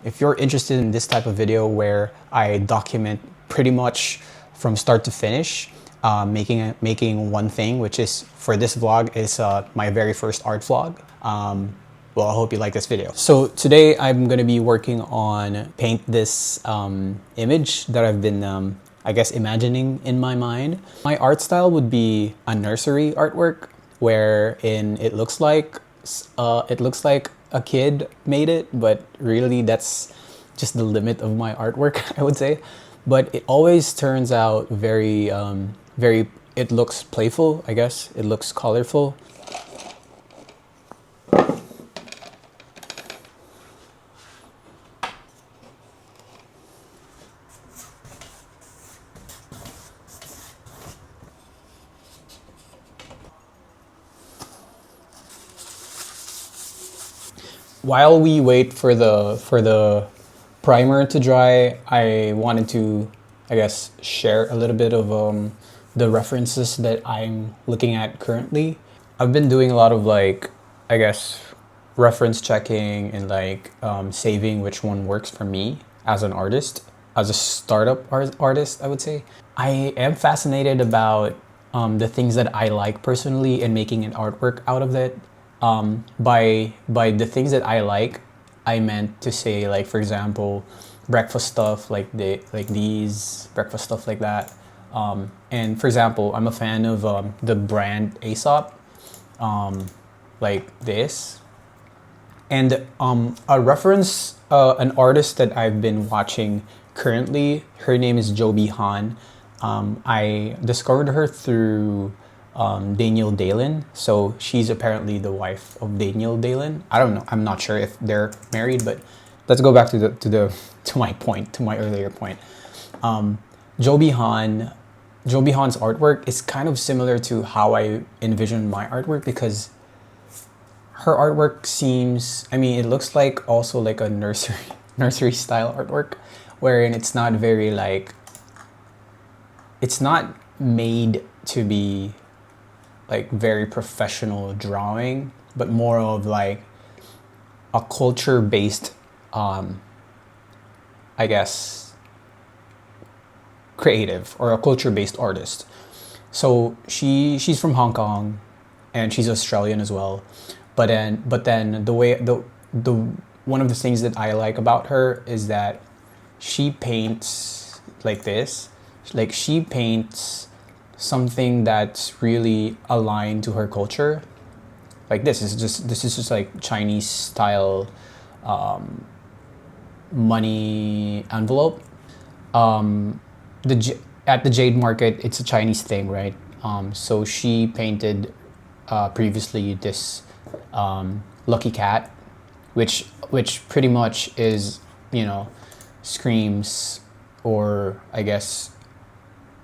If you're interested in this type of video where I document pretty much from start to finish, making one thing, which is for this vlog is my very first art vlog. Well, I hope you like this video. So today I'm gonna be working on paint this image that I've been, I guess, imagining in my mind. My art style would be a nursery artwork, wherein it looks like a kid made it, but really that's just the limit of my artwork, I would say. But it always turns out very, it looks playful, I guess. It looks colorful. While we wait for the primer to dry, I wanted to, I guess, share a little bit of the references that I'm looking at currently. I've been doing a lot of, like, I guess, reference checking and like saving which one works for me as an artist, as a startup artist, I would say. I am fascinated about the things that I like personally and making an artwork out of it. By the things that I like, I meant to say, like, for example, breakfast stuff like these breakfast stuff like that. And for example, I'm a fan of the brand Aesop, like this. And a reference, an artist that I've been watching currently, her name is Joby Han. I discovered her through Daniel Dalen. So she's apparently the wife of Daniel Dalen. I don't know. I'm not sure if they're married, but let's go back to my earlier point. Joby Han, Joby Han's artwork is kind of similar to how I envision my artwork, because her artwork seems, I mean, it looks like also like a nursery style artwork, wherein it's not very like, it's not made to be like very professional drawing, but more of like a culture based, I guess, creative, or a culture based artist. So she's from Hong Kong, and she's Australian as well. But then the one of the things that I like about her is that she paints like this. Like, she paints something that's really aligned to her culture. Like, this is just like Chinese style money envelope. At the Jade Market, it's a Chinese thing, right? So she painted previously this lucky cat, which pretty much is, you know, screams, or I guess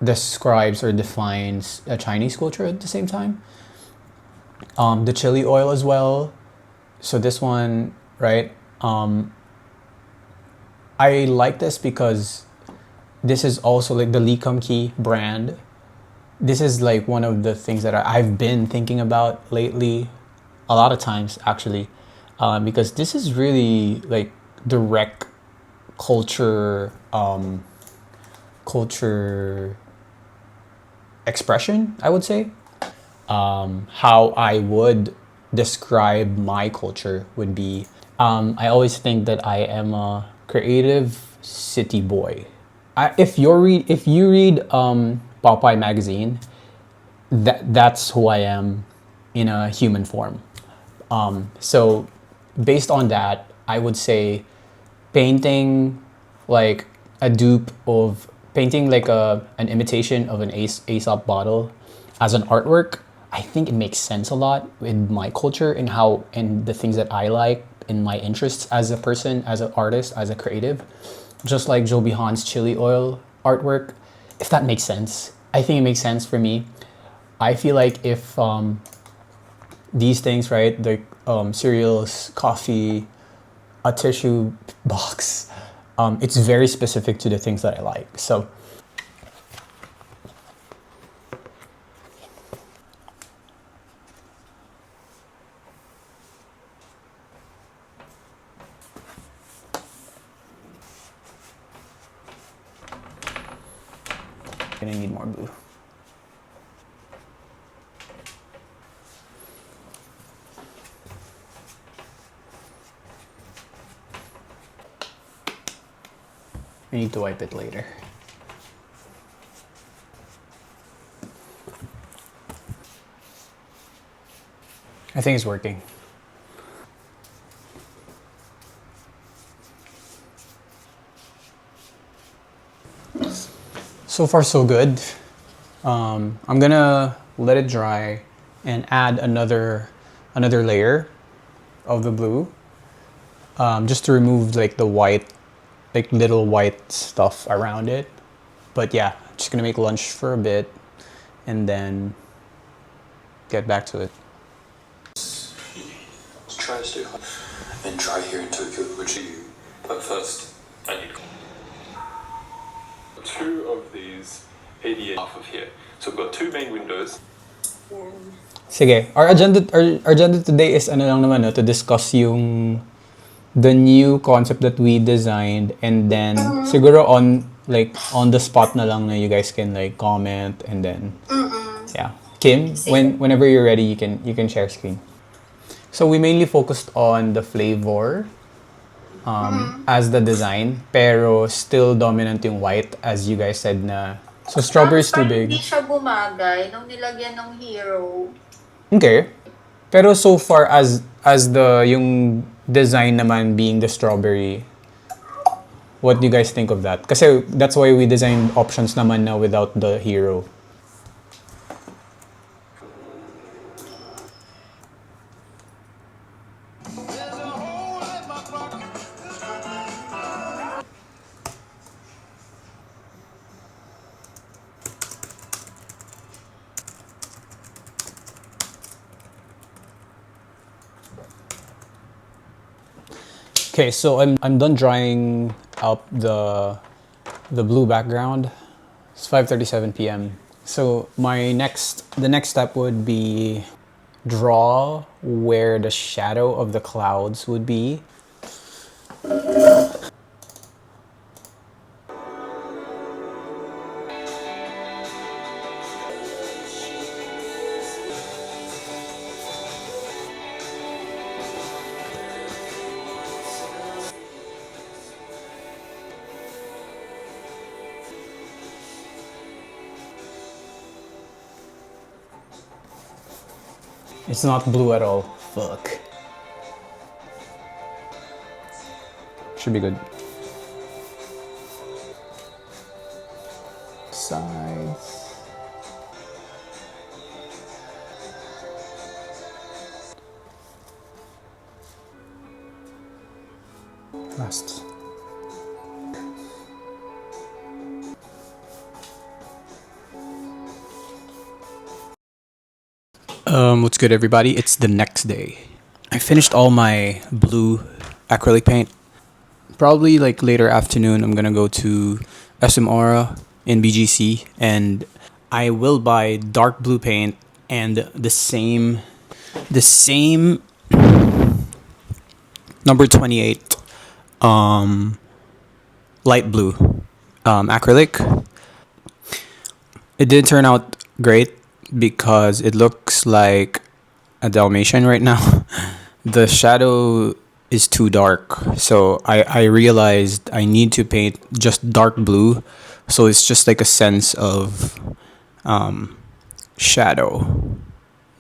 describes or defines a Chinese culture at the same time. The chili oil as well. So this one, right? I like this because this is also like the Lee Kum Kee brand. This is like one of the things that I've been thinking about lately, a lot of times actually, because this is really like direct culture expression, I would say. How I would describe my culture would be, I always think that I am a creative city boy. If you read Popeye magazine, that's who I am in a human form. So based on that, I would say painting like a dupe of painting like an imitation of an Aesop bottle as an artwork. I think it makes sense a lot in my culture and how, and the things that I like, in my interests as a person, as an artist, as a creative. Just like Joby Han's chili oil artwork, if that makes sense. I think it makes sense for me. I feel like if these things, right, the cereals, coffee, a tissue box, it's very specific to the things that I like. So Gonna need more blue. I need to wipe it later. I think it's working. So far so good. I'm gonna let it dry and add another layer of the blue, just to remove like the white, like little white stuff around it. But yeah, just gonna make lunch for a bit and then get back to it. Try to stay hot and try here in Tokyo, which you. But first, I need two of these 88 half of here. So we've got two main windows. Sige, our agenda today is ano lang naman, no, to discuss yung the new concept that we designed, and then siguro on the spot na lang na you guys can like comment, and then yeah. Kim, whenever you're ready, you can share screen. So we mainly focused on the flavor as the design, pero still dominant yung white, as you guys said na. So strawberry is too big. Hindi siya bumagay nung nilagyan ng hero. Okay. Pero so far as yung design naman being the strawberry, what do you guys think of that? Kasi that's why we designed options naman na without the hero. Okay, so I'm done drying out the blue background. It's 5:37 p.m. So the next step would be draw where the shadow of the clouds would be. It's not blue at all. Fuck. Should be good. Sides. Last. What's good, everybody? It's the next day. I finished all my blue acrylic paint. Probably like later afternoon, I'm gonna go to SM Aura in BGC, and I will buy dark blue paint and the same number 28 light blue acrylic. It did turn out great because it looks like a Dalmatian right now. The shadow is too dark, so I realized I need to paint just dark blue, so it's just like a sense of shadow,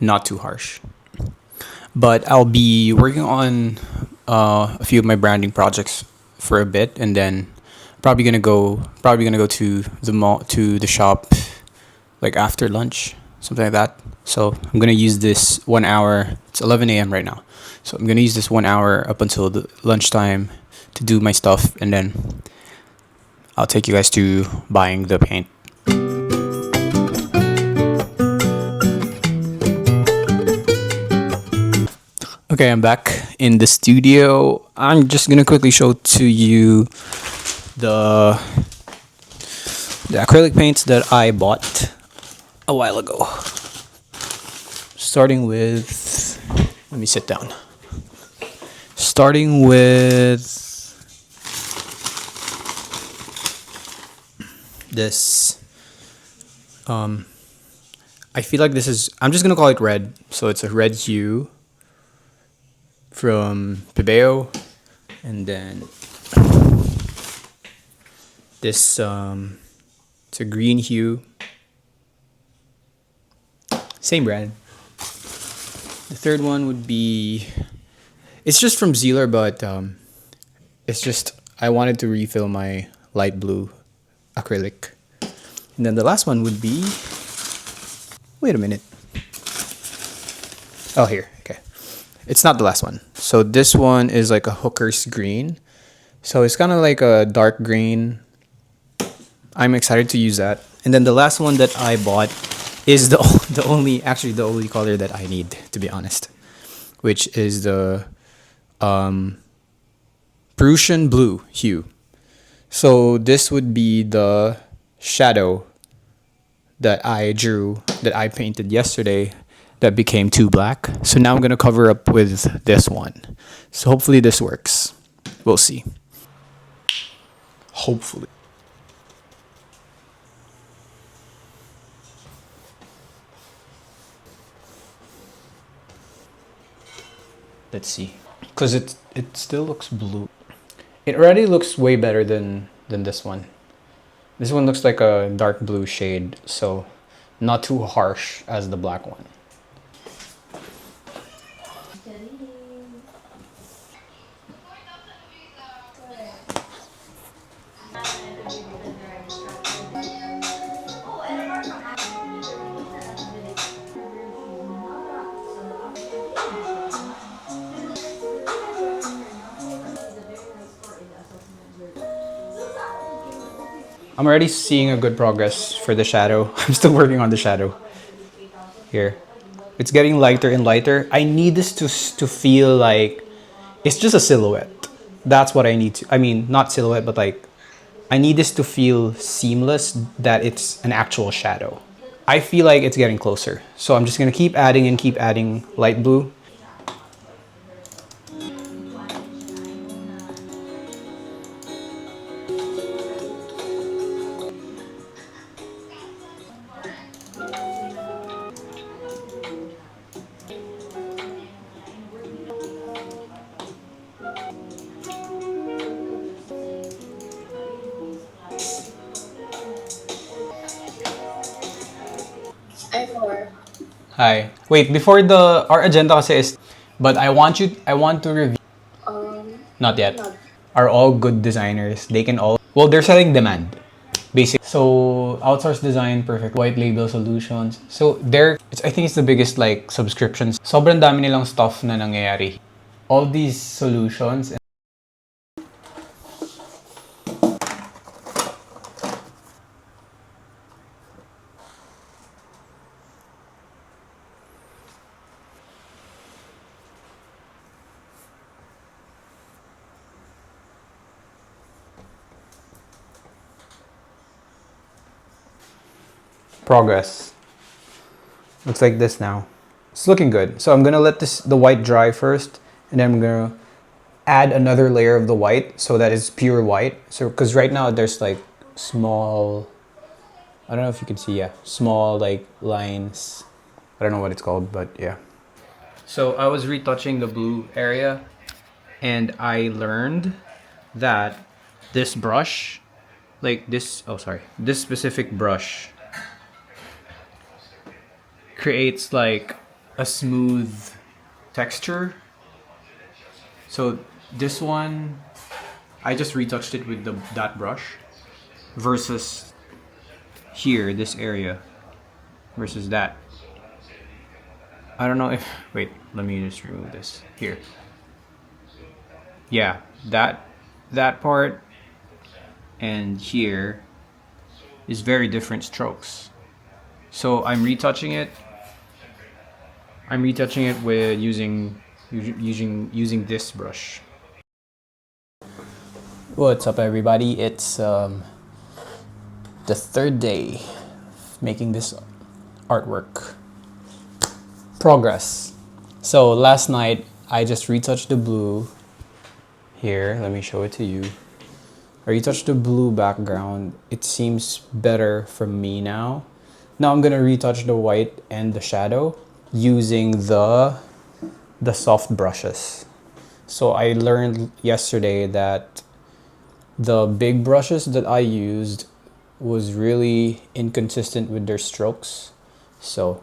not too harsh. But I'll be working on a few of my branding projects for a bit, and then probably gonna go to the mall, to the shop, like after lunch, something like that. So I'm gonna use this 1 hour. It's 11 a.m. right now, so I'm gonna use this 1 hour up until the lunchtime to do my stuff, and then I'll take you guys to buying the paint. Okay, I'm back in the studio. I'm just gonna quickly show to you the acrylic paints that I bought a while ago. Starting with, let me sit down. Starting with this I feel like this is, I'm just gonna call it red. So it's a red hue from Pebeo, and then this it's a green hue, same brand. The third one would be, it's just from Zealer, but it's just I wanted to refill my light blue acrylic. And then the last one would be, wait a minute. Oh, here. Okay. It's not the last one. So this one is like a hooker's green. So it's kind of like a dark green. I'm excited to use that. And then the last one that I bought is the only color that I need, to be honest, which is the Prussian blue hue. So this would be the shadow that I drew, that I painted yesterday, that became too black. So now I'm gonna cover up with this one. So hopefully this works. We'll see. Hopefully. Let's see. Because it still looks blue. It already looks way better than this one. This one looks like a dark blue shade, so not too harsh as the black one. I'm already seeing a good progress for the shadow. I'm still working on the shadow here. It's getting lighter and lighter. I need this to feel like it's just a silhouette. That's what I need to, I mean, not silhouette, but like, I need this to feel seamless, that it's an actual shadow. I feel like it's getting closer. So I'm just gonna keep adding and keep adding light blue. I4. Hi. Wait, before the our agenda kasi is, but I want to review. Not yet. Not. Are all good designers. They can all, well, they're selling demand. Basic. So outsource design, perfect white label solutions. So I think it's the biggest like subscriptions. Sobrang dami nilang stuff na nangyayari. All these solutions. Progress. Looks like this now. It's looking good. So I'm gonna let the white dry first, and then I'm gonna add another layer of the white so that it's pure white. So because right now there's like small, I don't know if you can see, yeah, small like lines. I don't know what it's called, but yeah. So I was retouching the blue area, and I learned that this brush, like this, oh sorry, this specific brush creates like a smooth texture. So this one, I just retouched it with that brush versus here, this area versus that. I don't know if, wait, let me just remove this here. Yeah, that part and here is very different strokes. So I'm retouching it with using this brush. What's up, everybody? It's the third day making this artwork. Progress. So last night I just retouched the blue here. Let me show it to you. I retouched the blue background. It seems better for me now. Now I'm gonna retouch the white and the shadow using the soft brushes. So I learned yesterday that the big brushes that I used was really inconsistent with their strokes. So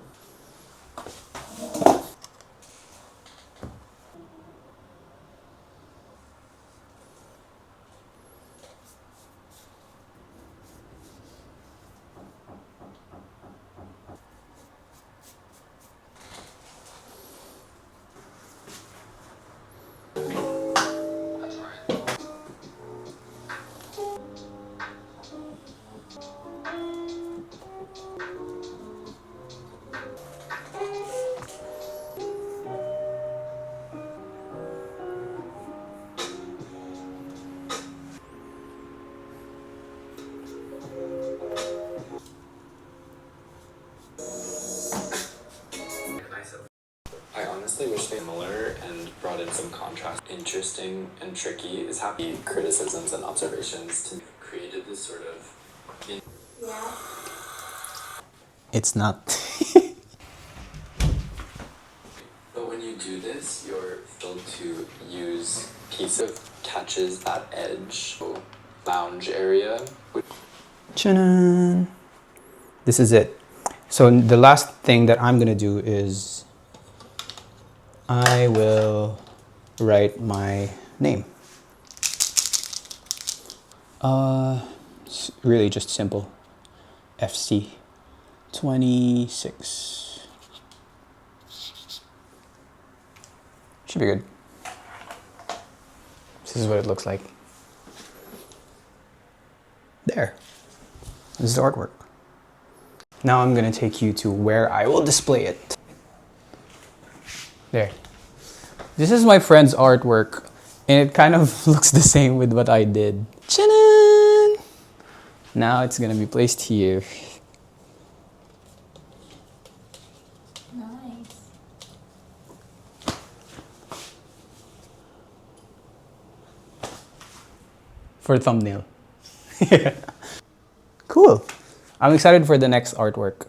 I honestly wish they were similar and brought in some contrast. Interesting and tricky is happy criticisms and observations to created this sort of. it's not. But when you do this, you're able to use piece of catches that edge lounge area. Cha-nan. This is it. So the last thing that I'm gonna do is I will write my name. It's really just simple. FC 26. Should be good. This is what it looks like. There. This is the artwork. Now I'm gonna take you to where I will display it. There. This is my friend's artwork, and it kind of looks the same with what I did. Cha-nan! Now it's gonna be placed here. Nice. For thumbnail. Cool. I'm excited for the next artwork.